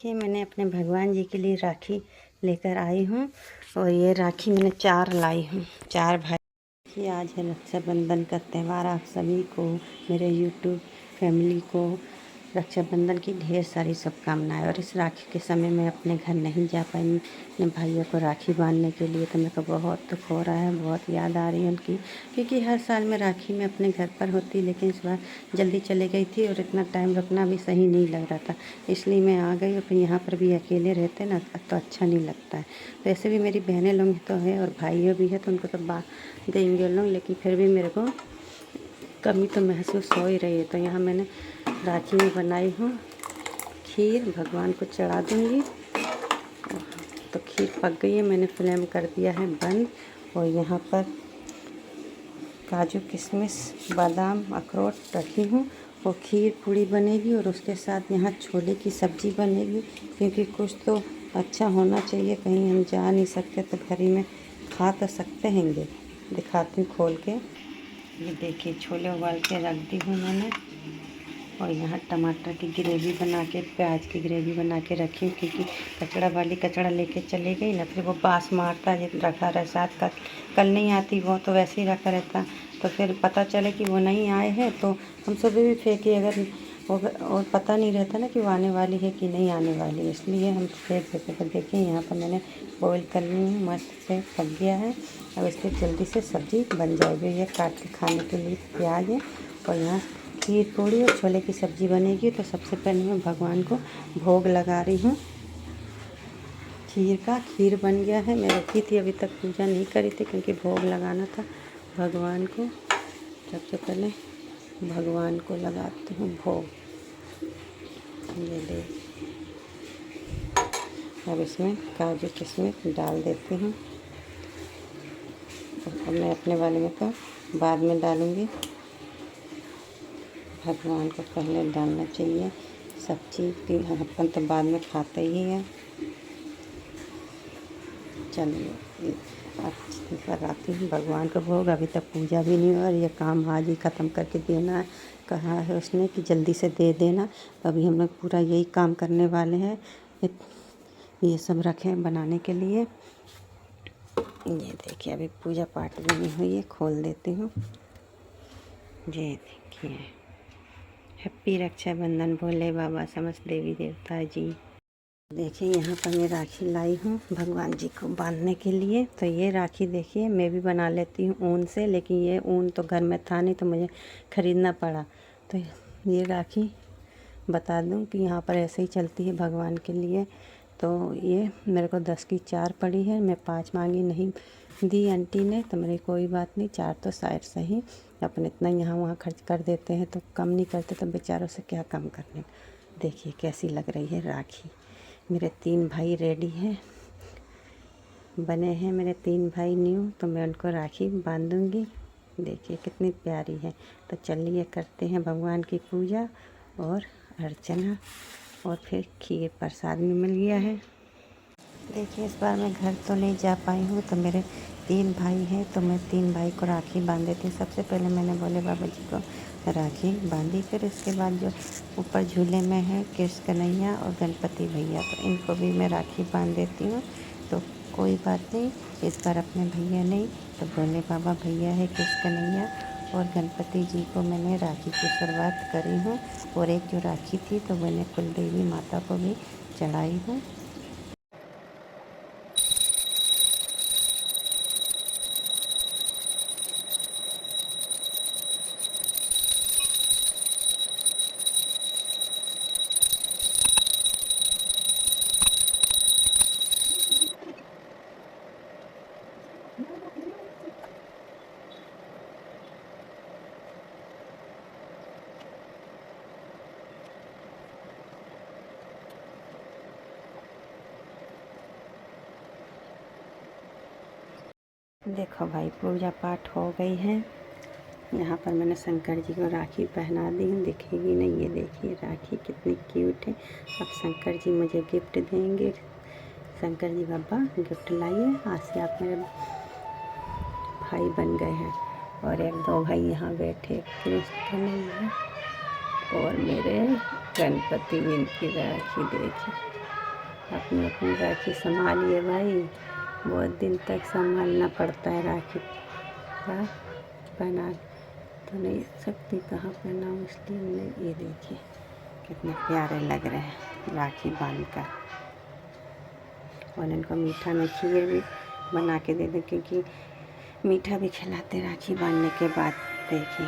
कि मैंने अपने भगवान जी के लिए राखी लेकर आई हूँ और ये राखी मैंने 4 लाई हूँ। 4 भाई कि आज है रक्षाबंधन का त्यौहार। आप सभी को, मेरे यूट्यूब फैमिली को रक्षाबंधन की ढेर सारी शुभकामनाएं। और इस राखी के समय मैं अपने घर नहीं जा पाई अपने भाइयों को राखी बांधने के लिए, तो मेरे को बहुत दुख हो रहा है, बहुत याद आ रही है उनकी, क्योंकि हर साल मैं राखी में अपने घर पर होती, लेकिन इस बार जल्दी चले गई थी और इतना टाइम रुकना भी सही नहीं लग रहा था, इसलिए मैं आ गई। और फिर यहाँ पर भी अकेले रहते ना तो अच्छा नहीं लगता है। तो ऐसे भी मेरी बहनें लोग तो है और भाइयों भी है, तो उनको तो बांध देंगे लोग, लेकिन फिर भी मेरे को कमी तो महसूस हो ही रही है। तो यहाँ मैंने राखी में बनाई हूँ खीर, भगवान को चढ़ा दूँगी। तो खीर पक गई है, मैंने फ्लेम कर दिया है बंद। और यहाँ पर काजू किशमिश बादाम अखरोट रखी हूँ और खीर पूड़ी बनेगी और उसके साथ यहाँ छोले की सब्ज़ी बनेगी, क्योंकि कुछ तो अच्छा होना चाहिए। कहीं हम जा नहीं सकते तो घर ही में खा तो सकते हैंगे। दिखाती हूँ खोल के। ये देखिए छोले उबाल के रख दी हूँ मैंने, और यहाँ टमाटर की ग्रेवी बना के, प्याज की ग्रेवी बना के रखी हूँ, क्योंकि कचड़ा लेके चले गई ना, फिर वो बास मारता है रखा रहे साथ का। कल नहीं आती वो तो वैसे ही रखा रहता, तो फिर पता चले कि वो नहीं आए हैं तो हम सुबह भी फेंके, अगर और पता नहीं रहता ना कि वो आने वाली है कि नहीं आने वाली, इसलिए हम फेंक देते। तो देखिए यहाँ पर मैंने बॉईल कर ली हूँ, मस्त से पक गया है। अब इसकी जल्दी से सब्ज़ी बन जाएगी। ये काट के खाने के लिए प्याज है, और यहाँ खीर पूड़ी और छोले की सब्ज़ी बनेगी। तो सबसे पहले मैं भगवान को भोग लगा रही हूँ खीर बन गया है। मैं रुकी थी, अभी तक पूजा नहीं करी थी, क्योंकि भोग लगाना था भगवान को। सबसे पहले भगवान को लगाती हूँ भोग। ये ले, अब इसमें काजू किशमिश डाल देती हूँ। अब मैं अपने वाले में तो बाद में डालूँगी, भगवान को पहले डालना चाहिए। सब चीज़ की अपन तो बाद में खाते ही है। चलिए अब लगाती हूँ भगवान को भोग। अभी तक पूजा भी नहीं हुआ और ये काम आज ही ख़त्म करके देना है, कहा है उसने कि जल्दी से दे देना। अभी हम लोग पूरा यही काम करने वाले हैं। ये सब रखे हैं बनाने के लिए। ये देखिए अभी पूजा पाठ भी नहीं हुई है, खोल देती हूँ। ये देखिए, हैप्पी रक्षाबंधन भोले बाबा समस्त देवी देवता जी। देखिए यहाँ पर मैं राखी लाई हूँ भगवान जी को बांधने के लिए। तो ये राखी देखिए मैं भी बना लेती हूँ ऊन से, लेकिन ये ऊन तो घर में था नहीं तो मुझे ख़रीदना पड़ा। तो ये राखी बता दूँ कि यहाँ पर ऐसे ही चलती है भगवान के लिए। तो ये मेरे को 10 की 4 पड़ी है, मैं 5 मांगी, नहीं दी आंटी ने, तो मेरी कोई बात नहीं, 4 तो शायद सही। अपन इतना यहाँ वहाँ खर्च कर देते हैं तो कम नहीं करते, तो बेचारों से क्या कम करने। देखिए कैसी लग रही है राखी। मेरे 3 भाई रेडी हैं, बने हैं मेरे 3 भाई न्यू, तो मैं उनको राखी बांधूंगी। देखिए कितनी प्यारी है। तो चलिए करते हैं भगवान की पूजा और अर्चना, और फिर खीर प्रसाद में मिल गया है। देखिए इस बार मैं घर तो नहीं जा पाई हूँ, तो मेरे 3 भाई हैं, तो मैं 3 भाई को राखी बांध देती हूँ। सबसे पहले मैंने भोले बाबा जी को राखी बांधी, फिर इसके बाद जो ऊपर झूले में है कृष्ण कन्हैया और गणपति भैया, तो इनको भी मैं राखी बांध देती हूँ। तो कोई बात नहीं, इस बार अपने भैया नहीं तो भोले बाबा भैया है, कृष्ण कन्हैया और गणपति जी को मैंने राखी की शुरुआत करी हूँ। और एक जो राखी थी तो मैंने कुलदेवी माता को भी चढ़ाई हूँ। देखो भाई पूजा पाठ हो गई है। यहाँ पर मैंने शंकर जी को राखी पहना दी है, दिखेगी नहीं, ये देखिए राखी कितनी क्यूट है। अब शंकर जी मुझे गिफ्ट देंगे। शंकर जी बाबा गिफ्ट लाइए, आज से आप मेरे भाई बन गए हैं। और 1-2 भाई यहाँ बैठे, कृष्ण कन्हैया और मेरे गणपति जी की राखी देखिए। अपनी अपनी राखी संभालिए भाई, बहुत दिन तक संभालना पड़ता है राखी का। पहना तो नहीं सकती, कहाँ पहनाऊँ, इसलिए मैंने ये देखिए कितने प्यारे लग रहे हैं राखी बांध कर। और इनको मीठा में खीर भी बना के दे दूँ, क्योंकि मीठा भी खिलाते राखी बांधने के बाद। देखिए,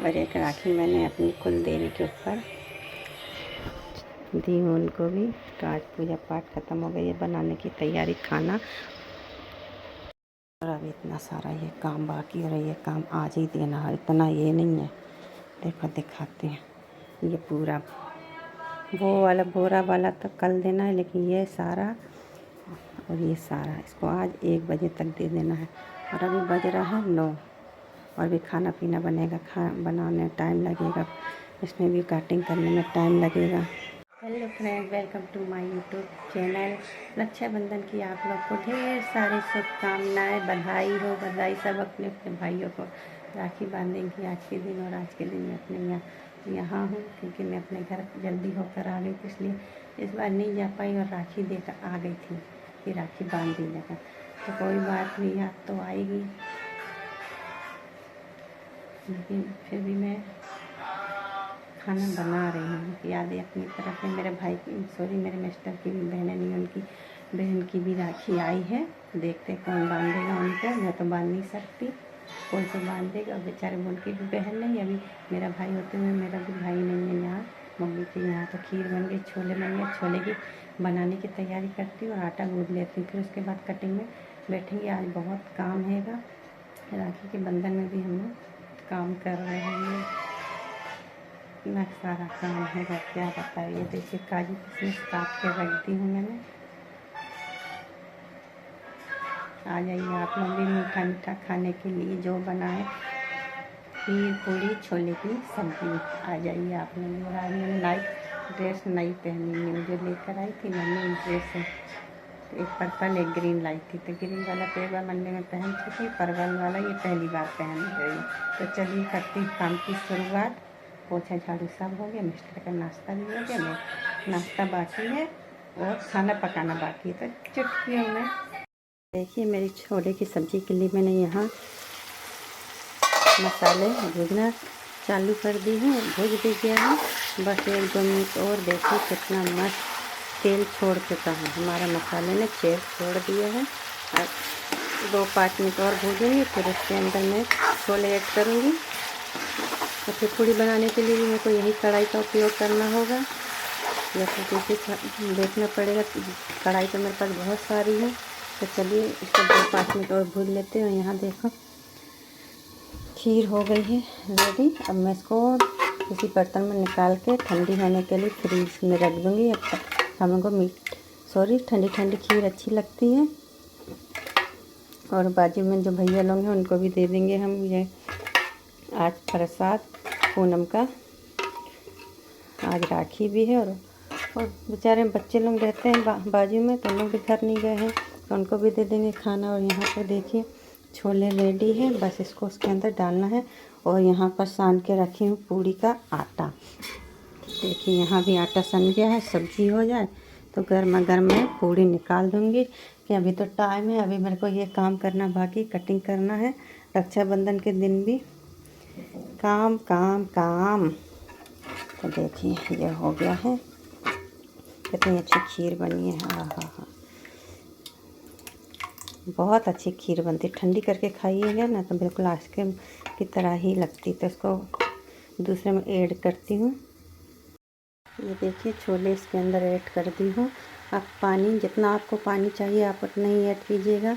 और एक राखी मैंने अपनी कुल देवी के ऊपर दी हूँ उनको भी। तो आज पूजा पाठ ख़त्म हो गई है, बनाने की तैयारी खाना। और अभी इतना सारा ये काम बाकी, और ये काम आज ही देना है, इतना ये नहीं है। देखो दिखाते हैं, ये पूरा वो वाला बोरा वाला तो कल देना है, लेकिन ये सारा और ये सारा इसको आज 1 बजे तक दे देना है। और अभी बज रहा है 9, और भी खाना पीना बनेगा, बनाने में टाइम लगेगा, इसमें भी कटिंग करने में टाइम लगेगा। Hello friend, welcome to my YouTube channel. Rakshabandhan की आप लोग को ढेर सारी शुभकामनाएँ, बधाई हो, बधाई। सब अपने अपने भाइयों को राखी बांधेंगी आज के दिन। और आज के दिन मैं अपने यहाँ हूँ, क्योंकि मैं अपने घर जल्दी होकर आ गई थी, इसलिए इस बार नहीं जा पाई और राखी देकर आ गई थी कि राखी बांध दी जाएगा। तो कोई बात नहीं, याद तो आएगी, लेकिन फिर भी मैं खाना बना रही हूँ। यादें अपनी तरफ है। मेरे भाई की, सॉरी, मेरे मिस्टर की भी बहनें नहीं, उनकी बहन की भी राखी आई है। देखते कौन बांधेगा उनको, मैं तो बांध नहीं सकती, कोई तो बांधेगा। बेचारे उनकी भी बहन नहीं, अभी मेरा भाई होते हुए मेरा भी भाई नहीं है यहाँ मम्मी के यहाँ। तो खीर बन गई, छोले बन गए, छोले की बनाने की तैयारी करती हूँ और आटा गूँथ लेती हूँ। फिर उसके बाद कटिंग में बैठेंगे। आज बहुत काम हैगा, राखी के बंधन में भी हम लोग काम कर रहे हैं। इतना सारा काम हैगा, क्या बताइए। ये देखिए, काजू किशमिश काट के रख दी हूँ मैंने। आ जाइए आप लोग भी मीठा मीठा खाने के लिए, जो बनाए खीर पूड़ी छोले की सब्जी। आ जाइए आप लोग। और आज मैंने नाइट ड्रेस नई पहनी है, मुझे लेकर आई थी मम्मी ड्रेस है। एक पर्पल एक ग्रीन लाई थी, तो ग्रीन वाला तो एक बार मंडे में पहन चुकी, पर्पल वाला ये पहली बार पहन रही है। तो चलिए करती हूँ काम की शुरुआत। पोछा झाड़ू सब हो गया, मिस्टर का नाश्ता भी हो गया, मैं नाश्ता बाकी है और खाना पकाना बाकी है। तो चुटकियों में देखिए, मेरी छोले की सब्ज़ी के लिए मैंने यहाँ मसाले भूजना चालू कर दी हूँ, भूज भी गया है। बस 1-2 मिनट और। देखिए कितना मस्त तेल छोड़ चुका है, हमारा मसाले ने तेल छोड़ दिया है। अब 2-5 मिनट और भूजूँगी, फिर उसके अंदर मैं छोले ऐड करूँगी। और फिर पूड़ी बनाने के लिए भी मेरे को यही कढ़ाई का उपयोग करना होगा, या फिर किसी देखना पड़ेगा। कढ़ाई तो मेरे पास बहुत सारी है। तो चलिए इसको 2-5 मिनट और भून लेते हैं। यहाँ देखो खीर हो गई है रेडी। अब मैं इसको किसी बर्तन में निकाल के ठंडी होने के लिए फ्रीज में रख दूँगी। अब हम लोग को ठंडी ठंडी खीर अच्छी लगती है। और बाजू में जो भैया लोग हैं उनको भी दे देंगे हम। ये आज प्रसाद पूनम का, आज राखी भी है। और बेचारे बच्चे लोग रहते हैं बाजू में, तो लोग भी घर नहीं गए हैं, तो उनको भी दे देंगे खाना। और यहाँ पर देखिए छोले रेडी है, बस इसको उसके अंदर डालना है। और यहाँ पर सान के रखी हूँ पूड़ी का आटा। देखिए यहाँ भी आटा सन गया है, सब्जी हो जाए तो गर्मा गर्म मैं पूड़ी निकाल दूँगी। कि अभी तो टाइम है, अभी मेरे को ये काम करना बाकी, कटिंग करना है। रक्षाबंधन के दिन भी काम काम काम। तो देखिए ये हो गया है, कितनी अच्छी खीर बनी है। हाँ हाँ हाँ, बहुत अच्छी खीर बनती। ठंडी करके खाइएगा ना तो बिल्कुल आइसक्रीम की तरह ही लगती। तो इसको दूसरे में ऐड करती हूँ। ये देखिए छोले इसके अंदर ऐड कर दी हूँ। आप पानी, जितना आपको पानी चाहिए आप उतना ही ऐड कीजिएगा।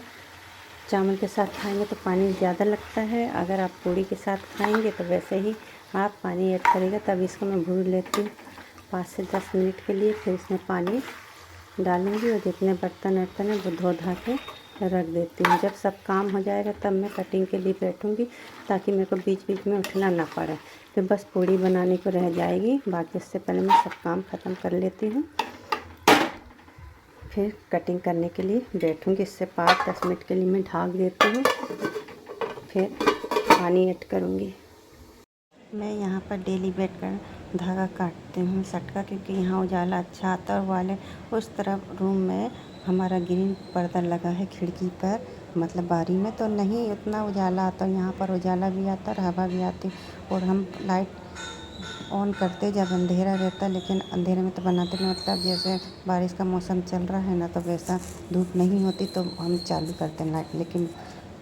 चावल के साथ खाएंगे तो पानी ज़्यादा लगता है, अगर आप पूड़ी के साथ खाएंगे तो वैसे ही आप पानी ऐड करेगा। तब इसको मैं भून लेती हूँ 5 से 10 मिनट के लिए। फिर इसमें पानी डालूँगी और जितने बर्तन वर्तन है वो धो धा के रख देती हूँ। जब सब काम हो जाएगा तब मैं कटिंग के लिए बैठूँगी, ताकि मेरे को बीच बीच में उठना ना पड़े। फिर बस पूड़ी बनाने को रह जाएगी, बाकी उससे पहले मैं सब काम ख़त्म कर लेती हूँ। फिर कटिंग करने के लिए बैठूँगी। इससे 5-10 मिनट के लिए मैं ढक देती हूँ, फिर पानी ऐड करूँगी। मैं यहाँ पर डेली धागा काटती हूँ सटका, क्योंकि यहाँ उजाला अच्छा आता है। और वाले उस तरफ रूम में हमारा ग्रीन पर्दा लगा है खिड़की पर, मतलब बारी में, तो नहीं उतना उजाला आता। यहाँ पर उजाला भी आता और हवा भी आती। और हम लाइट ऑन करते जब अंधेरा रहता, लेकिन अंधेरे में तो बनाते नहीं, मतलब जैसे बारिश का मौसम चल रहा है ना, तो वैसा धूप नहीं होती तो हम चालू करते हैं लाइट। लेकिन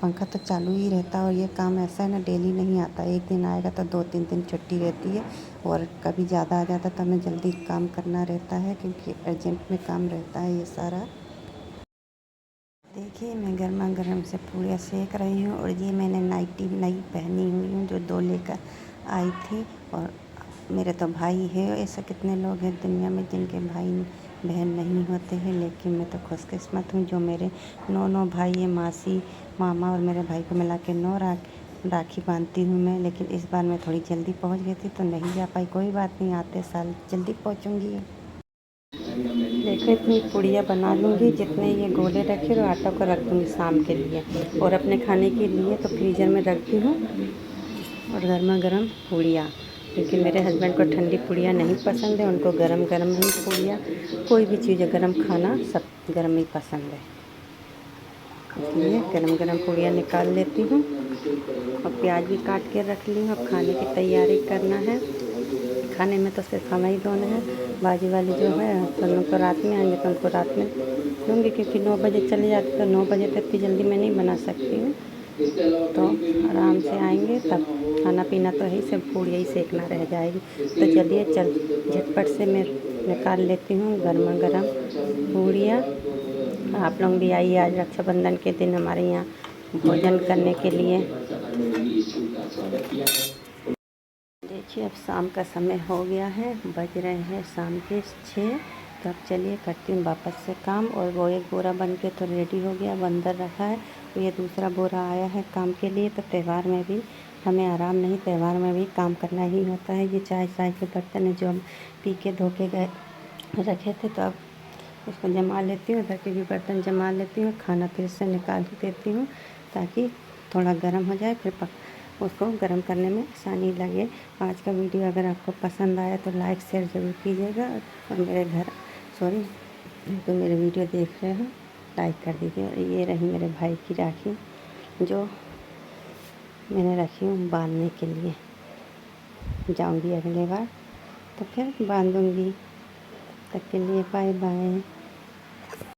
पंखा तो चालू ही रहता है। और ये काम ऐसा है ना, डेली नहीं आता, एक दिन आएगा तो 2-3 दिन छुट्टी रहती है। और कभी ज़्यादा आ जाता तो हमें जल्दी काम करना रहता है, क्योंकि अर्जेंट में काम रहता है ये सारा। देखिए मैं गर्मा गर्म से पूड़ियाँ सेक रही हूँ। और ये मैंने नाइटी नई पहनी हुई हूँ, जो 2 लेकर आई थी। और मेरे तो भाई है, ऐसे कितने लोग हैं दुनिया में जिनके भाई बहन नहीं होते हैं, लेकिन मैं तो खुशकिस्मत हूँ जो मेरे 9 भाई हैं। मासी, मामा और मेरे भाई को मिला के 9 राखी बांधती हूँ मैं। लेकिन इस बार मैं थोड़ी जल्दी पहुँच गई थी तो नहीं जा पाई। कोई बात नहीं, आते साल जल्दी पहुँचूँगी। देखो इतनी पुड़िया बना लूँगी, जितने ये गोले रखे और आटा को रख दूँगी शाम के लिए। और अपने खाने के लिए तो फ्रीज़र में रखती हूँ। और गर्मा गर्म पूड़ियाँ, क्योंकि मेरे हस्बैंड को ठंडी पूड़ियाँ नहीं पसंद है, उनको गरम गरम ही पूड़ियाँ, कोई भी चीज़ गरम खाना सब गरम ही पसंद है। इसलिए गरम गरम पूड़ियाँ निकाल लेती हूँ। और प्याज भी काट के रख ली हूँ। अब खाने की तैयारी करना है। खाने में तो सिर्फ हम ही दोनों हैं। बाजी वाले जो है तो उनको रात में आएंगे तो उनको रात में दूँगी, क्योंकि 9 बजे चले जाते तो 9 बजे तक इतनी जल्दी मैं नहीं बना सकती हूँ। तो आराम से आएंगे तब खाना पीना तो है, सिर्फ पूड़ियाँ ही सेकना रह जाएगी। तो चलिए झटपट से मैं निकाल लेती हूँ गर्मा गर्म पूड़ियाँ। आप लोग भी आइए आज रक्षाबंधन के दिन हमारे यहाँ भोजन करने के लिए। देखिए अब शाम का समय हो गया है, बज रहे हैं शाम के 6। तो अब चलिए करती हूँ वापस से काम। और वो एक बोरा बन के तो रेडी हो गया, अब अंदर रखा है। तो ये दूसरा बोरा आया है काम के लिए। तो त्यौहार में भी हमें आराम नहीं, त्यौहार में भी काम करना ही होता है। ये चाय के बर्तन है जो हम पी के धो के गए रखे थे, तो अब उसको जमा लेती हूँ। इधर के भी बर्तन जमा लेती हूँ, खाना फिर से निकाल देती हूँ ताकि थोड़ा गर्म हो जाए, फिर उसको गर्म करने में आसानी लगे। आज का वीडियो अगर आपको पसंद आया तो लाइक शेयर ज़रूर कीजिएगा। और तो मेरे वीडियो देख रहे हो लाइक कर दीजिए। और ये रही मेरे भाई की राखी जो मैंने रखी हूँ बांधने के लिए। जाऊँगी अगले बार तो फिर बांधूँगी। तब के लिए बाय बाय।